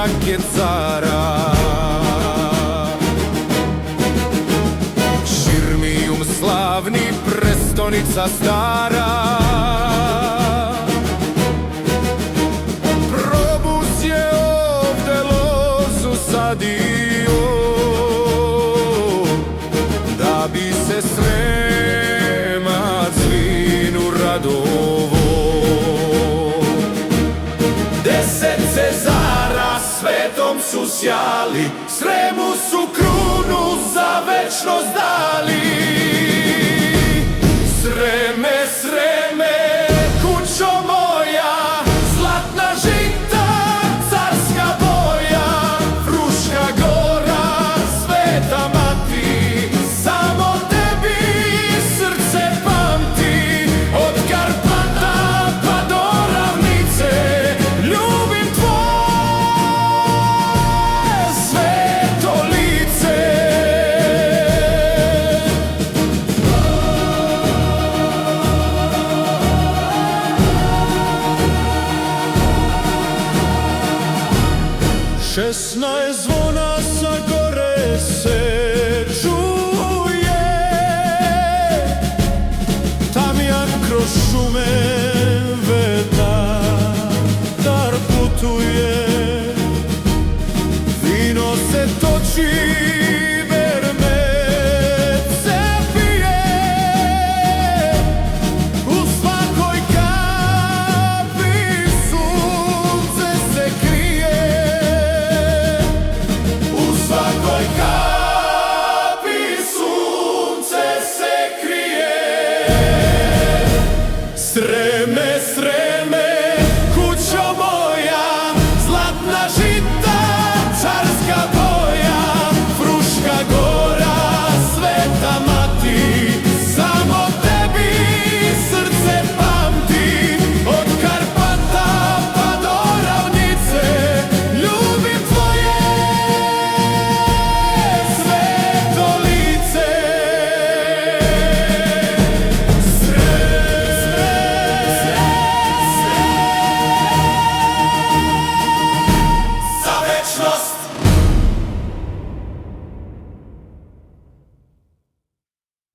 paket cara. Širmijum slavni, prestonica stara. Probus je ovde lozu sadio, da bi se Sremac vinu radovo. 10 Cezara svetom su sjali, Sremu su krunu za večnost dali. Sreme, Sreme, kućo moja, zlatna žita, carska boja, Fruška gora, sveta mati, samo tebi srce pamti. Od Karpata pa do ravnice, ljubim tvoje sveto lice. Šesnaest zvona sa gore se čuje, tamjan kroz šume vetar putuje. Vino se toči, bermet se pije, u svakoj kapi sunce se krije. U svakoj kapi sunce se krije.